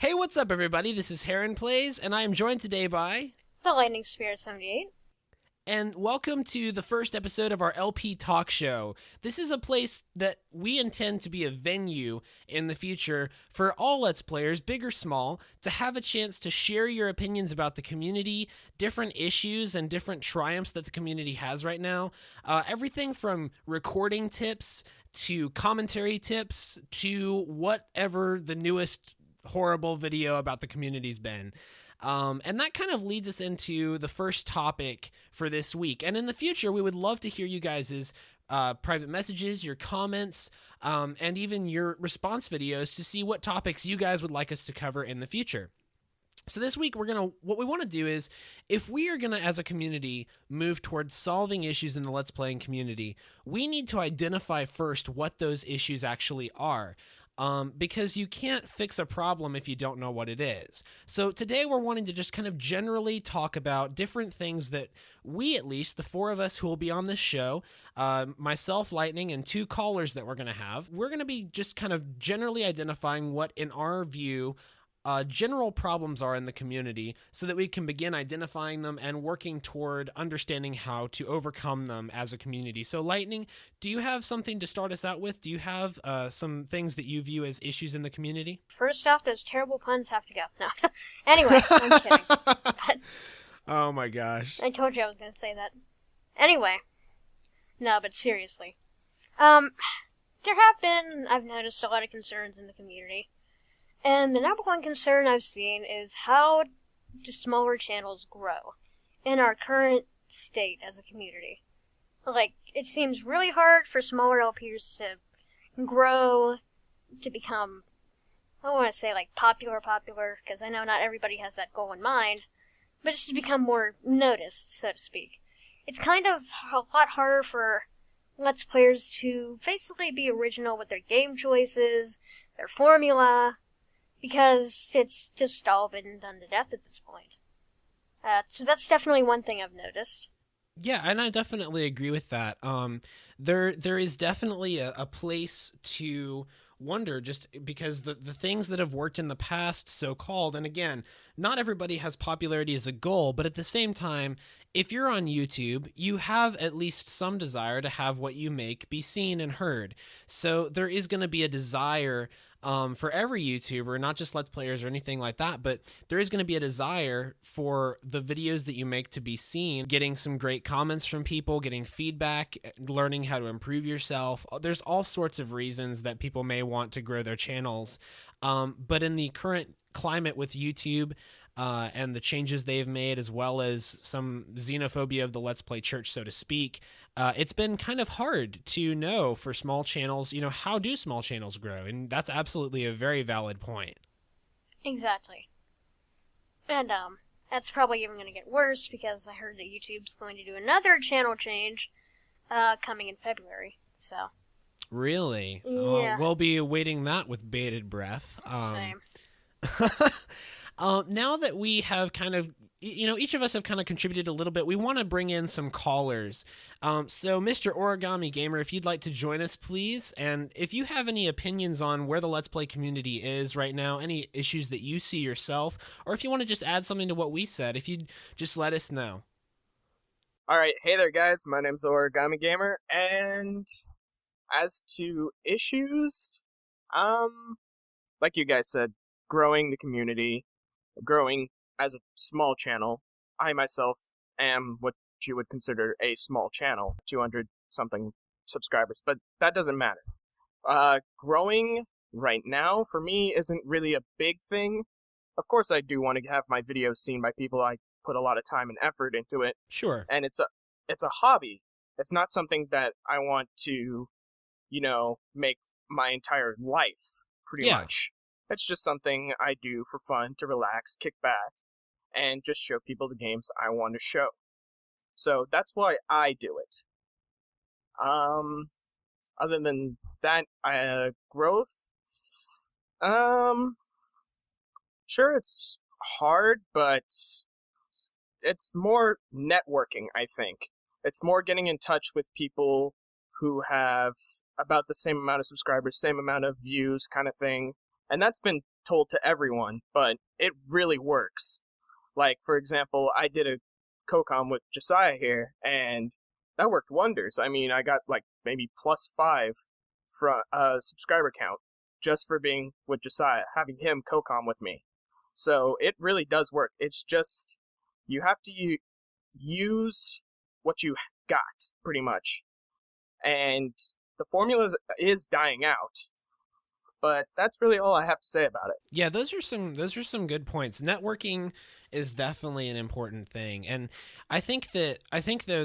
Hey, what's up, everybody? This is Heron Plays, and I am joined today by. The Lightning Spirit 78. And welcome to the first episode of our LP Talk Show. This is a place that we intend to be a venue in the future for all Let's Players, big or small, to have a chance to share your opinions about the community, different issues, and different triumphs that the community has right now. Everything from recording tips to commentary tips to whatever the newest horrible video about the community's been. And that kind of leads us into the first topic for this week. And in the future, we would love to hear you guys' private messages, your comments, and even your response videos to see what topics you guys would like us to cover in the future. So this week what we want to do is, if we are gonna as a community move towards solving issues in the Let's Playing community, we need to identify first what those issues actually are. Because you can't fix a problem if you don't know what it is. So today we're wanting to just kind of generally talk about different things that we, at least the four of us who will be on this show, myself, Lightning, and two callers that we're going to have, we're going to be just kind of generally identifying what, in our view, general problems are in the community so that we can begin identifying them and working toward understanding how to overcome them as a community. So, Lightning, do you have something to start us out with? Do you have some things that you view as issues in the community? First off, those terrible puns have to go. No. Anyway, I'm kidding. But Oh my gosh. I told you I was going to say that. Anyway. No, but seriously. There have been, I've noticed, a lot of concerns in the community. And the number one concern I've seen is how do smaller channels grow in our current state as a community. Like, it seems really hard for smaller LPs to grow, to become, I don't want to say like popular, because I know not everybody has that goal in mind, but just to become more noticed, so to speak. It's kind of a lot harder for Let's Players to basically be original with their game choices, their formula, because it's just all been done to death at this point. So that's definitely one thing I've noticed. Yeah, and I definitely agree with that. There is definitely a place to wonder, just because the things that have worked in the past, so-called, and again, not everybody has popularity as a goal, but at the same time, if you're on YouTube, you have at least some desire to have what you make be seen and heard. So there is going to be a desire for every YouTuber, not just Let's Players or anything like that, but there is going to be a desire for the videos that you make to be seen, getting some great comments from people, getting feedback, learning how to improve yourself. There's all sorts of reasons that people may want to grow their channels. But in the current climate with YouTube, and the changes they've made, as well as some xenophobia of the Let's Play church, so to speak, it's been kind of hard to know for small channels, how do small channels grow? And that's absolutely a very valid point. Exactly. And, that's probably even going to get worse, because I heard that YouTube's going to do another channel change, coming in February, so. Really? Yeah. We'll be awaiting that with bated breath. Same. Now that we have kind of, each of us have kind of contributed a little bit, we want to bring in some callers. So Mr. Origami Gamer, if you'd like to join us, please. And if you have any opinions on where the Let's Play community is right now, any issues that you see yourself, or if you want to just add something to what we said, if you'd just let us know. Alright, hey there guys, my name's the Origami Gamer, and as to issues, like you guys said, growing the community, growing as a small channel. I myself am what you would consider a small channel, 200 something subscribers, but that doesn't matter. Growing right now for me isn't really a big thing. Of course I do want to have my videos seen by people. I put a lot of time and effort into it. Sure. And it's a hobby. It's not something that I want to, make my entire life, pretty much. It's just something I do for fun, to relax, kick back, and just show people the games I want to show. So that's why I do it. Other than that, growth, sure, it's hard, but it's more networking, I think. It's more getting in touch with people who have about the same amount of subscribers, same amount of views, kind of thing. And that's been told to everyone, but it really works. Like, for example, I did a COCOM with Josiah here, and that worked wonders. I mean, I got like maybe +5 from subscriber count just for being with Josiah, having him COCOM with me. So it really does work. It's just you have to use what you got, pretty much. And the formula is dying out. But that's really all I have to say about it. Yeah, those are some good points. Networking is definitely an important thing, and I think though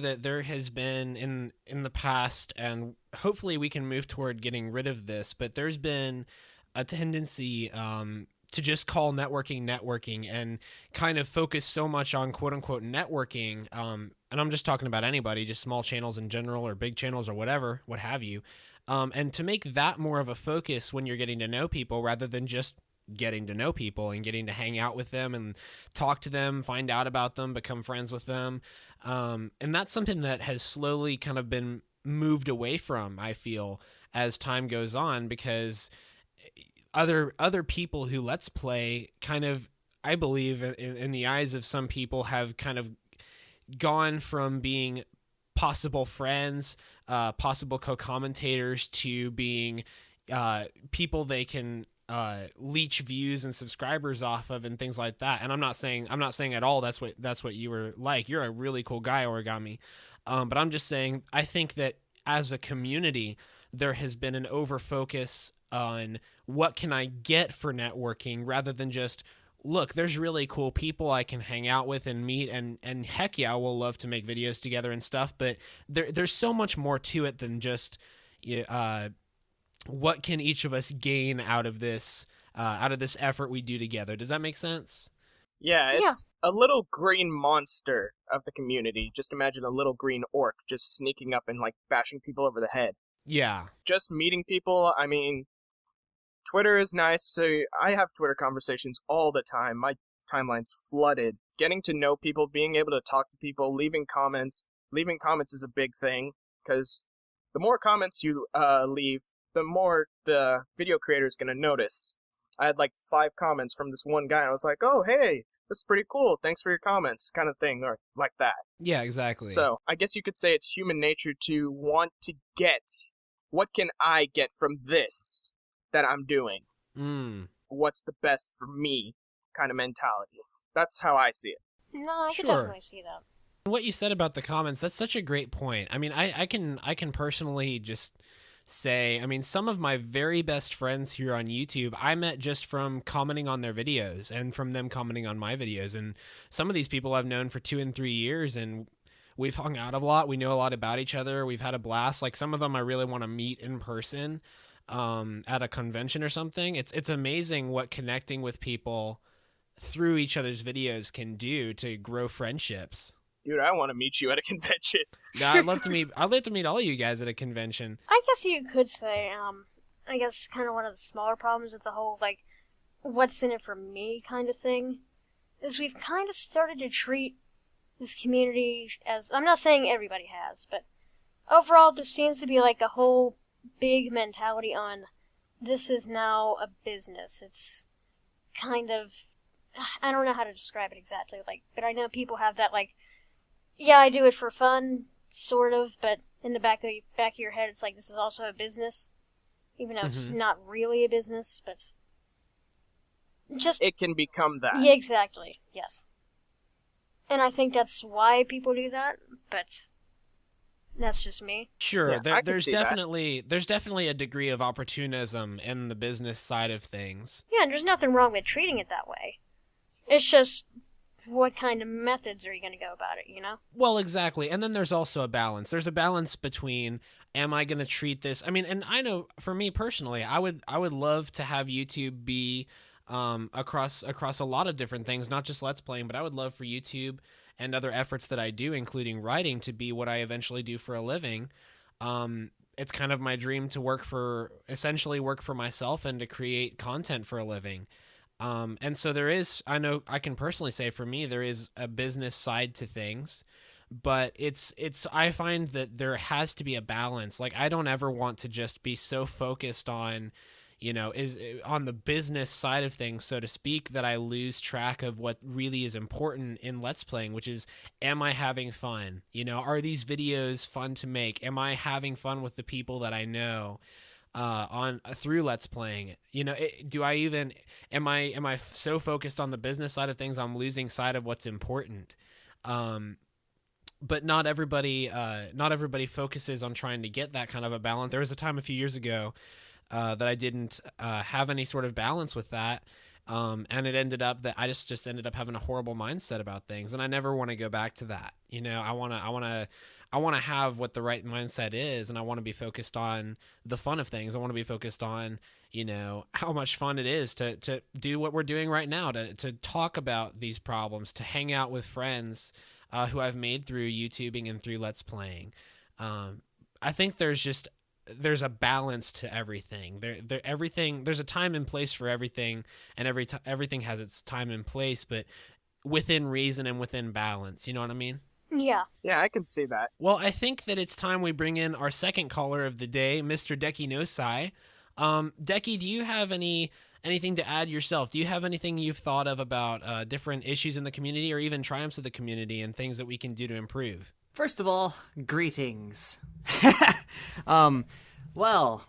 that there has been in the past, and hopefully we can move toward getting rid of this, but there's been a tendency to just call networking and kind of focus so much on quote unquote networking. And I'm just talking about anybody, just small channels in general or big channels or whatever, what have you. And to make that more of a focus when you're getting to know people rather than just getting to know people and getting to hang out with them and talk to them, find out about them, become friends with them. And that's something that has slowly kind of been moved away from, I feel, as time goes on, because other people who Let's Play kind of, I believe in the eyes of some people, have kind of gone from being possible friends, possible co-commentators, to being people they can leech views and subscribers off of and things like that. And I'm not saying at all that's what you were like. You're a really cool guy, Origami. But I'm just saying I think that as a community there has been an over focus on what can I get for networking rather than just, look, there's really cool people I can hang out with and meet, and heck yeah, we'll love to make videos together and stuff, but there's so much more to it than just what can each of us gain out of this effort we do together. Does that make sense? Yeah, it's a little green monster of the community. Just imagine a little green orc just sneaking up and like bashing people over the head. Yeah. Just meeting people, I mean, Twitter is nice, so I have Twitter conversations all the time. My timeline's flooded. Getting to know people, being able to talk to people, leaving comments. Leaving comments is a big thing, because the more comments you leave, the more the video creator is going to notice. I had like 5 comments from this one guy, and I was like, oh, hey, this is pretty cool, thanks for your comments, kind of thing, or like that. Yeah, exactly. So, I guess you could say it's human nature to want to get, what can I get from this that I'm doing? What's the best for me kind of mentality. That's how I see it. No, I Sure. could definitely see that. What you said about the comments, that's such a great point. I mean, I can personally just say, I mean, some of my very best friends here on YouTube, I met just from commenting on their videos and from them commenting on my videos. And some of these people I've known for 2 and 3 years, and we've hung out a lot. We know a lot about each other. We've had a blast. Like, some of them I really want to meet in person at a convention or something. It's amazing what connecting with people through each other's videos can do to grow friendships. Dude, I want to meet you at a convention. Yeah, I'd love to meet all of you guys at a convention. I guess you could say, I guess kind of one of the smaller problems with the whole, like, what's in it for me kind of thing, is we've kind of started to treat this community as, I'm not saying everybody has, but overall there seems to be like a whole big mentality on, this is now a business. It's kind of, I don't know how to describe it exactly, like, but I know people have that, like, yeah, I do it for fun, sort of, but in the back of your head, it's like, this is also a business, even though it's not really a business, but just... It can become that. Yeah, exactly, yes. And I think that's why people do that, but that's just me. Sure, Yeah, I can there's see that. definitely a degree of opportunism in the business side of things. Yeah, and there's nothing wrong with treating it that way. It's just, what kind of methods are you going to go about it, you know? Well, exactly. And then there's also a balance. There's a balance between, am I going to treat this? I mean, and I know for me personally, I would love to have YouTube be across a lot of different things, not just Let's Playing, but I would love for YouTube and other efforts that I do, including writing, to be what I eventually do for a living. It's kind of my dream to essentially work for myself and to create content for a living. And so there is, I know I can personally say for me, there is a business side to things, but I find that there has to be a balance. Like, I don't ever want to just be so focused on, is on the business side of things, so to speak, that I lose track of what really is important in Let's Playing, which is, am I having fun? Are these videos fun to make? Am I having fun with the people that I know through Let's Playing? Am I so focused on the business side of things I'm losing sight of what's important? But not everybody focuses on trying to get that kind of a balance. There was a time a few years ago that I didn't have any sort of balance with that. And it ended up that I just ended up having a horrible mindset about things, and I never want to go back to that. I want to have what the right mindset is, and I want to be focused on the fun of things. I want to be focused on, how much fun it is to do what we're doing right now, to talk about these problems, to hang out with friends who I've made through YouTubing and through Let's Playing. I think there's a balance to everything. There's a time and place for everything, and everything has its time and place, but within reason and within balance. You know what I mean? Yeah. Yeah, I can see that. Well, I think that it's time we bring in our second caller of the day, Mr. Deki Nosai. Deki, do you have anything to add yourself? Do you have anything you've thought of about different issues in the community, or even triumphs of the community, and things that we can do to improve? First of all, greetings. Well,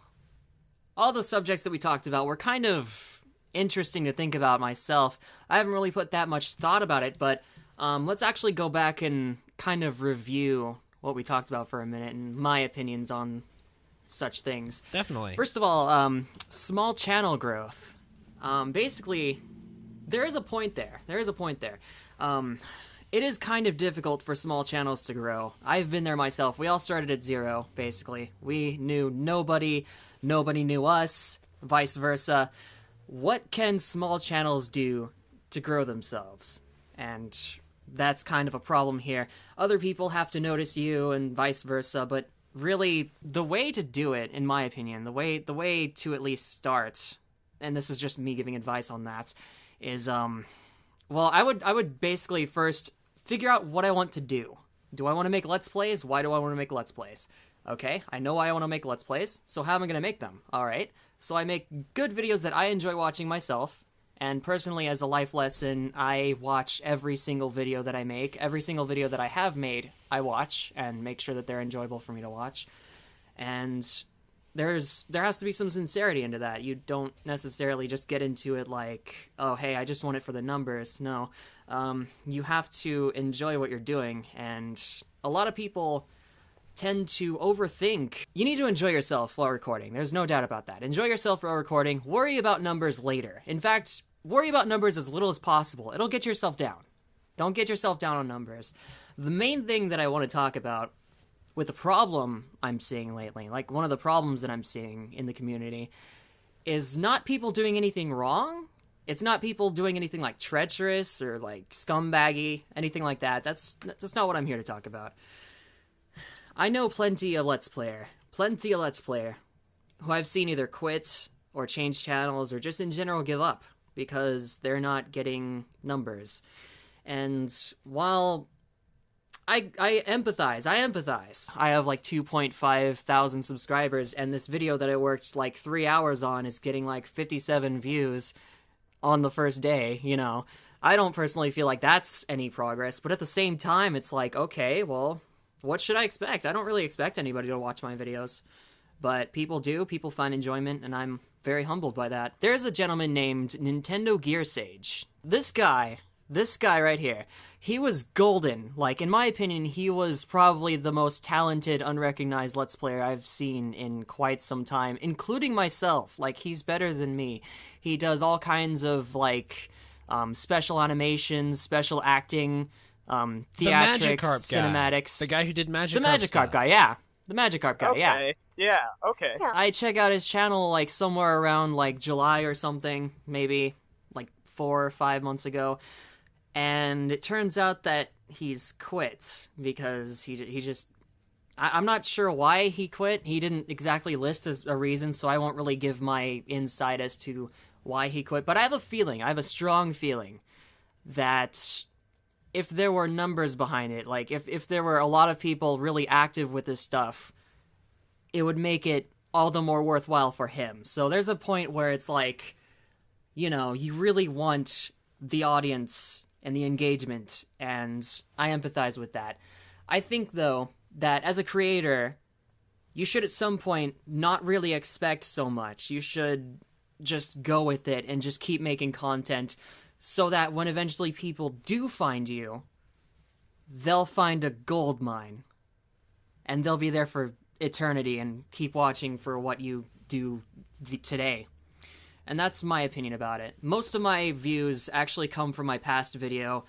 all the subjects that we talked about were kind of interesting to think about myself. I haven't really put that much thought about it, but let's actually go back and kind of review what we talked about for a minute and my opinions on such things. Definitely. First of all, small channel growth. Basically, there is a point there. It is kind of difficult for small channels to grow. I've been there myself. We all started at zero, basically. We knew nobody knew us, vice versa. What can small channels do to grow themselves? And that's kind of a problem here. Other people have to notice you and vice versa, but really, the way to do it, in my opinion, the way to at least start, and this is just me giving advice on that, is, I would basically first figure out what I want to do. Do I want to make Let's Plays? Why do I want to make Let's Plays? Okay, I know why I want to make Let's Plays, so how am I going to make them? Alright, so I make good videos that I enjoy watching myself, and personally, as a life lesson, I watch every single video that I make. Every single video that I have made, I watch, and make sure that they're enjoyable for me to watch. And there has to be some sincerity into that. You don't necessarily just get into it like, oh, hey, I just want it for the numbers. No. You have to enjoy what you're doing, and a lot of people tend to overthink. You need to enjoy yourself while recording. There's no doubt about that. Enjoy yourself while recording. Worry about numbers later. In fact, worry about numbers as little as possible. It'll get yourself down. Don't get yourself down on numbers. The main thing that I want to talk about with the problem I'm seeing lately, like one of the problems that I'm seeing in the community, is not people doing anything wrong. It's not people doing anything like treacherous or like scumbaggy, anything like that. That's not what I'm here to talk about. I know plenty of Let's Player who I've seen either quit or change channels or just in general give up because they're not getting numbers. And while I empathize. I have like 2.5 thousand subscribers, and this video that I worked like 3 hours on is getting like 57 views on the first day, I don't personally feel like that's any progress, but at the same time, it's like, okay, well, what should I expect? I don't really expect anybody to watch my videos, but people do. People find enjoyment, and I'm very humbled by that. There's a gentleman named Nintendo Gear Sage. This guy right here, he was golden. Like, in my opinion, he was probably the most talented, unrecognized Let's Player I've seen in quite some time, including myself. Like, he's better than me. He does all kinds of, like, special animations, special acting, theatrics, cinematics. The guy who did Magikarp. The Magikarp guy, yeah. The Magikarp guy, yeah. Okay. Yeah, okay. Yeah. I check out his channel, like, somewhere around, like, July or something, maybe, like, 4 or 5 months ago. And it turns out that he's quit because he just... I'm not sure why he quit. He didn't exactly list as a reason, so I won't really give my insight as to why he quit. But I have a strong feeling that if there were numbers behind it, like if there were a lot of people really active with this stuff, it would make it all the more worthwhile for him. So there's a point where it's like, you know, you really want the audience and the engagement, and I empathize with that. I think, though, that as a creator, you should at some point not really expect so much. You should just go with it and just keep making content so that when eventually people do find you, they'll find a gold mine. And they'll be there for eternity and keep watching for what you do today. And that's my opinion about it. Most of my views actually come from my past video.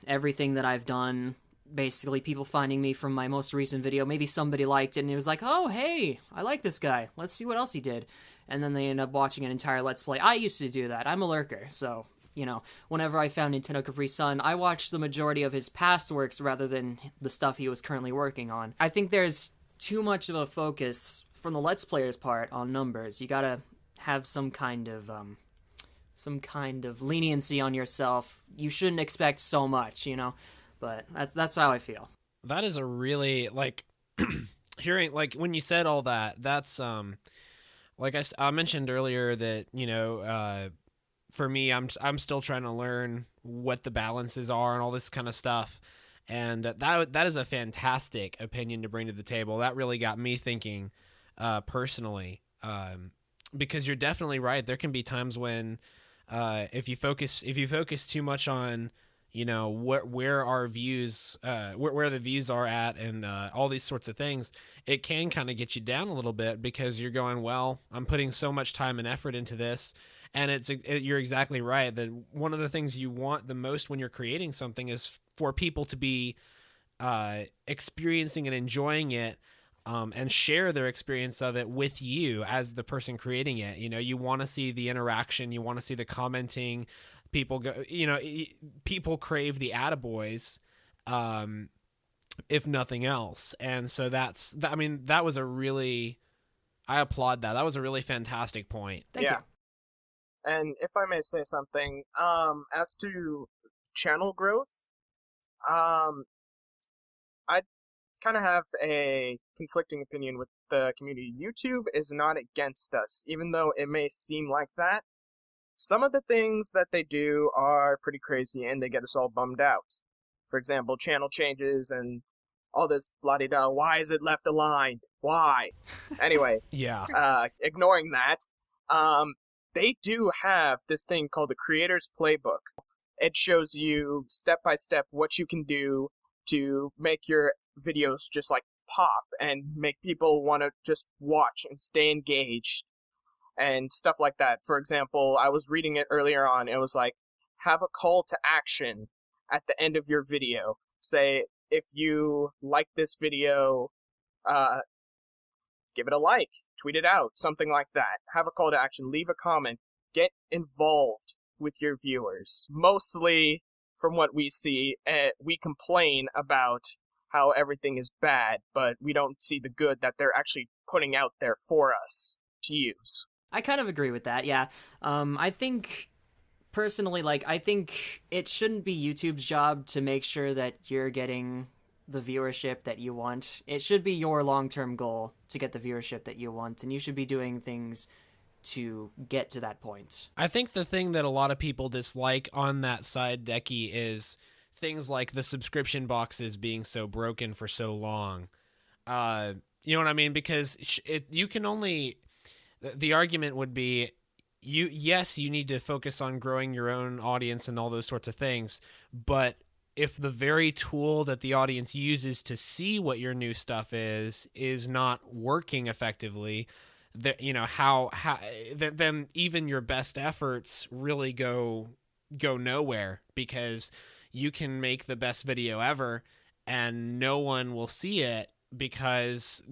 Everything that I've done, basically people finding me from my most recent video. Maybe somebody liked it and it was like, oh, hey, I like this guy. Let's see what else he did. And then they end up watching an entire Let's Play. I used to do that. I'm a lurker, so, you know, whenever I found Nintendo Capri Sun, I watched the majority of his past works rather than the stuff he was currently working on. I think there's too much of a focus from the Let's Players part on numbers. You gotta have some kind of leniency on yourself. You shouldn't expect so much, you know? But that's how I feel. That is a really, like, hearing, like, when you said all that, that's, like I mentioned earlier that, you know, for me, I'm still trying to learn what the balances are and all this kind of stuff. And that is a fantastic opinion to bring to the table. That really got me thinking, personally, because you're definitely right. There can be times when, if you focus too much on, you know, where our views, where the views are at, and all these sorts of things, it can kind of get you down a little bit because you're going, well, I'm putting so much time and effort into this, and you're exactly right that one of the things you want the most when you're creating something is for people to be experiencing and enjoying it, and share their experience of it with you as the person creating it. You know, you want to see the interaction, you want to see the commenting. People go, you know, people crave the attaboys, if nothing else. And so I mean, that was I applaud that. That was a really fantastic point. Thank you. And if I may say something, as to channel growth, I kind of have a conflicting opinion with the community. YouTube is not against us, even though it may seem like that. Some of the things that they do are pretty crazy and they get us all bummed out. For example, channel changes and all this blah-de-da. Why is it left aligned? Why? Anyway, Yeah. ignoring that, they do have this thing called the Creator's Playbook. It shows you step by step what you can do to make your videos just like pop and make people want to just watch and stay engaged and stuff like that. For example, I was reading it earlier on. It was like, have a call to action at the end of your video. Say, if you like this video, give it a like, tweet it out, something like that. Have a call to action, leave a comment, get involved with your viewers. Mostly, from what we see, we complain about how everything is bad, but we don't see the good that they're actually putting out there for us to use. I kind of agree with that, yeah. I think, personally, like, I think it shouldn't be YouTube's job to make sure that you're getting the viewership that you want. It should be your long-term goal to get the viewership that you want, and you should be doing things to get to that point. I think the thing that a lot of people dislike on that side, Decky, is things like the subscription boxes being so broken for so long. You know what I mean? Because you can only... The argument would be, yes, you need to focus on growing your own audience and all those sorts of things, but if the very tool that the audience uses to see what your new stuff is not working effectively, that, you know, then even your best efforts really go nowhere, because you can make the best video ever and no one will see it because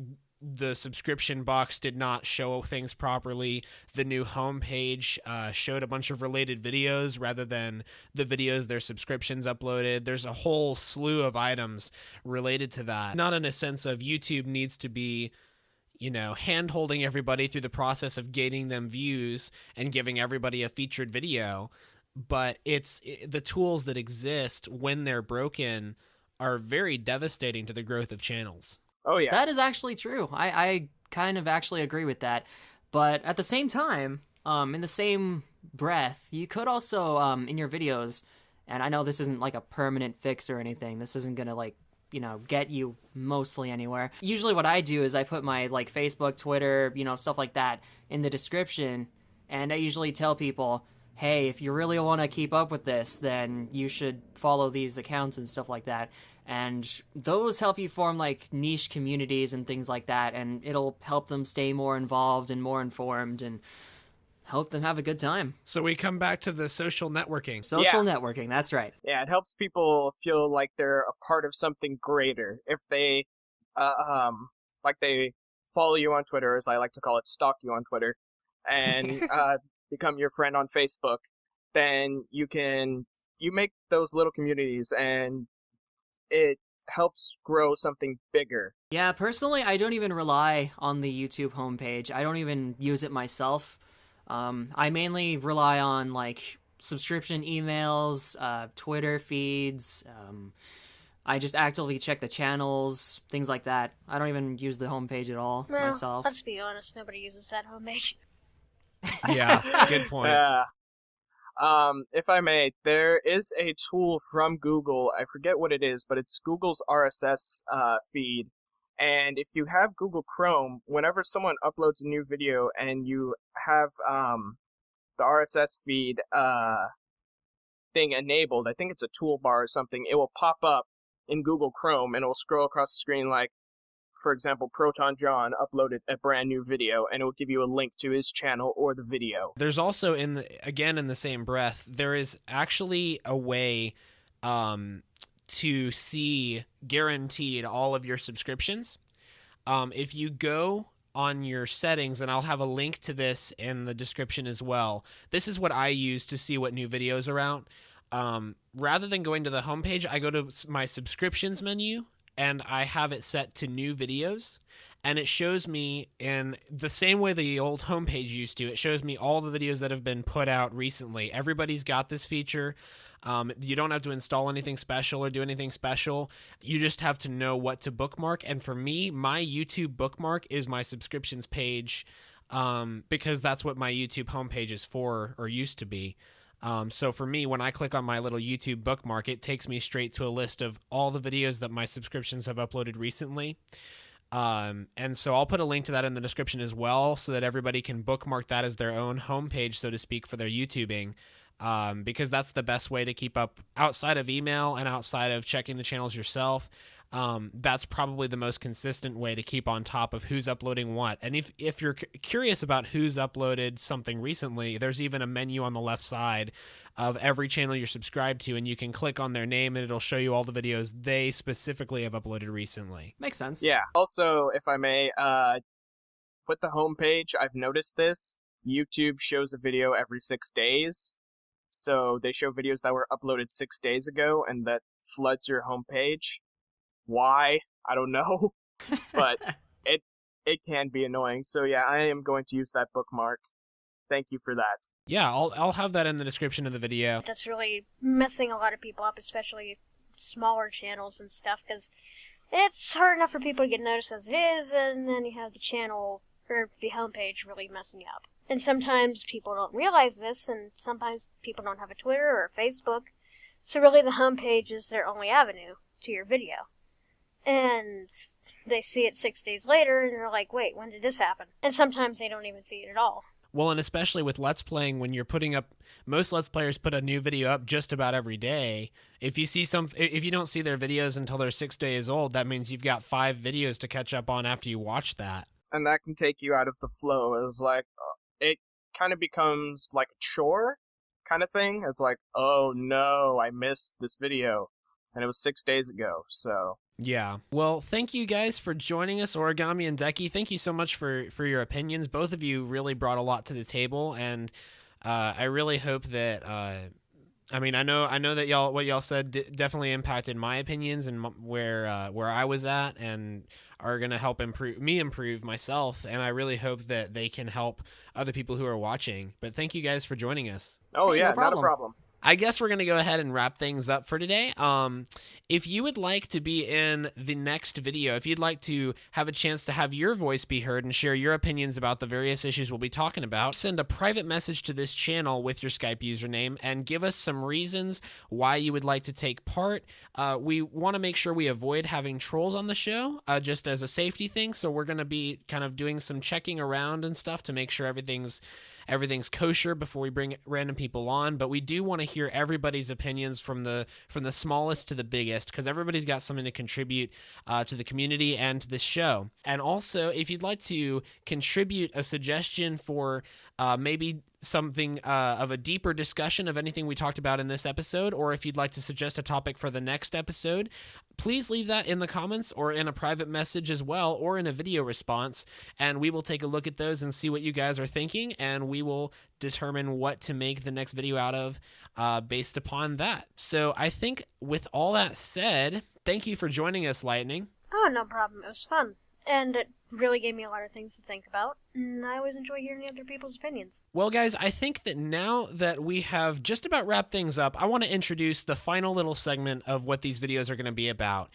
the subscription box did not show things properly. The new homepage showed a bunch of related videos rather than the videos their subscriptions uploaded. There's a whole slew of items related to that. Not in a sense of YouTube needs to be, you know, hand-holding everybody through the process of gaining them views and giving everybody a featured video, but it's the tools that exist, when they're broken, are very devastating to the growth of channels. Oh, yeah. That is actually true. I kind of actually agree with that. But at the same time, in the same breath, you could also, in your videos, and I know this isn't like a permanent fix or anything, this isn't gonna like, get you mostly anywhere. Usually what I do is I put my like Facebook, Twitter, stuff like that in the description, and I usually tell people, hey, if you really want to keep up with this, then you should follow these accounts and stuff like that. And those help you form like niche communities and things like that, and it'll help them stay more involved and more informed and help them have a good time. So we come back to the social networking. Social networking, that's right. Yeah, it helps people feel like they're a part of something greater. If they, like they follow you on Twitter, as I like to call it, stalk you on Twitter, and become your friend on Facebook, then you make those little communities, and it helps grow something bigger. Yeah, personally, I don't even rely on the YouTube homepage. I don't even use it myself. I mainly rely on like subscription emails, Twitter feeds. I just actively check the channels, things like that. I don't even use the homepage at all myself. Let's be honest, nobody uses that homepage. Yeah, good point. If I may, there is a tool from Google. I forget what it is, but it's Google's RSS feed. And if you have Google Chrome, whenever someone uploads a new video and you have the RSS feed thing enabled, I think it's a toolbar or something, it will pop up in Google Chrome and it will scroll across the screen like, for example, Proton John uploaded a brand new video, and it will give you a link to his channel or the video. There's also, in the same breath, there is actually a way to see guaranteed all of your subscriptions. If you go on your settings, and I'll have a link to this in the description as well, this is what I use to see what new videos are out. Rather than going to the homepage, I go to my subscriptions menu, and I have it set to new videos, and it shows me in the same way the old homepage used to. It shows me all the videos that have been put out recently. Everybody's got this feature. You don't have to install anything special or do anything special. You just have to know what to bookmark. And for me, my YouTube bookmark is my subscriptions page, because that's what my YouTube homepage is for, or used to be. So for me, when I click on my little YouTube bookmark, it takes me straight to a list of all the videos that my subscriptions have uploaded recently. And so I'll put a link to that in the description as well, so that everybody can bookmark that as their own homepage, so to speak, for their YouTubing. Because that's the best way to keep up outside of email and outside of checking the channels yourself. That's probably the most consistent way to keep on top of who's uploading what. And if you're curious about who's uploaded something recently, there's even a menu on the left side of every channel you're subscribed to, and you can click on their name and it'll show you all the videos they specifically have uploaded recently. Makes sense. Yeah. Also, if I may, with the homepage, I've noticed this. YouTube shows a video every 6 days. So they show videos that were uploaded 6 days ago, and that floods your homepage. Why? I don't know. But it can be annoying. So yeah, I am going to use that bookmark. Thank you for that. Yeah, I'll have that in the description of the video. That's really messing a lot of people up, especially smaller channels and stuff, because it's hard enough for people to get noticed as it is, and then you have the channel, or the homepage, really messing you up. And sometimes people don't realize this, and sometimes people don't have a Twitter or a Facebook, so really the homepage is their only avenue to your video. And they see it 6 days later, and they're like, wait, when did this happen? And sometimes they don't even see it at all. Well, and especially with Let's Playing, when you're putting up, most Let's Players put a new video up just about every day. If you don't see their videos until they're 6 days old, that means you've got 5 videos to catch up on after you watch that. And that can take you out of the flow. It was like, it kind of becomes like a chore kind of thing. It's like, oh no, I missed this video, and it was 6 days ago, so... Yeah. Well, thank you guys for joining us, Origami and Decky. Thank you so much for your opinions. Both of you really brought a lot to the table, and I really hope that I mean, I know that what y'all said definitely impacted my opinions and where I was at, and are going to help improve myself, and I really hope that they can help other people who are watching. But thank you guys for joining us. Oh, Hey, yeah, no not a problem. I guess we're going to go ahead and wrap things up for today. If you would like to be in the next video, if you'd like to have a chance to have your voice be heard and share your opinions about the various issues we'll be talking about, send a private message to this channel with your Skype username and give us some reasons why you would like to take part. We want to make sure we avoid having trolls on the show, just as a safety thing, so we're going to be kind of doing some checking around and stuff to make sure everything's kosher before we bring random people on. But we do want to hear everybody's opinions from the smallest to the biggest, because everybody's got something to contribute to the community and to this show. And also, if you'd like to contribute a suggestion for maybe something of a deeper discussion of anything we talked about in this episode, or if you'd like to suggest a topic for the next episode, please leave that in the comments or in a private message as well, or in a video response, and we will take a look at those and see what you guys are thinking, and we will determine what to make the next video out of based upon that. So I think with all that said, thank you for joining us, Lightning. Oh, no problem. It was fun. And it really gave me a lot of things to think about, and I always enjoy hearing other people's opinions. Well, guys, I think that now that we have just about wrapped things up, I want to introduce the final little segment of what these videos are going to be about.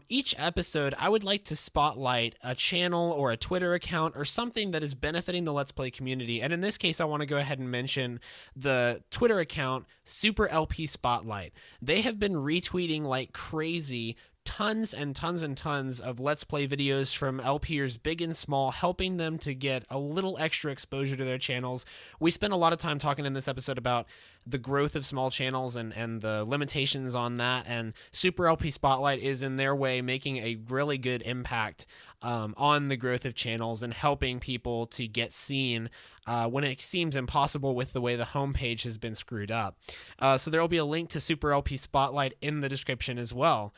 Each episode, I would like to spotlight a channel or a Twitter account or something that is benefiting the Let's Play community. And in this case, I want to go ahead and mention the Twitter account, Super LP Spotlight. They have been retweeting like crazy tons and tons and tons of Let's Play videos from LPers big and small, helping them to get a little extra exposure to their channels. We spent a lot of time talking in this episode about the growth of small channels and the limitations on that, and Super LP Spotlight is in their way making a really good impact on the growth of channels and helping people to get seen when it seems impossible with the way the homepage has been screwed up. So there will be a link to Super LP Spotlight in the description as well.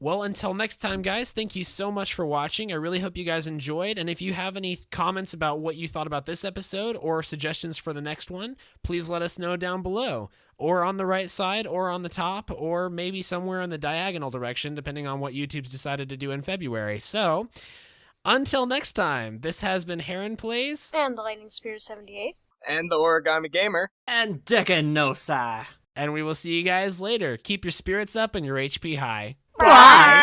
Well, until next time, guys, thank you so much for watching. I really hope you guys enjoyed. And if you have any comments about what you thought about this episode or suggestions for the next one, please let us know down below, or on the right side, or on the top, or maybe somewhere in the diagonal direction, depending on what YouTube's decided to do in February. So, until next time, this has been Heron Plays. And the Lightning Spirit 78. And the Origami Gamer. And Dekanosa. And we will see you guys later. Keep your spirits up and your HP high. Bye!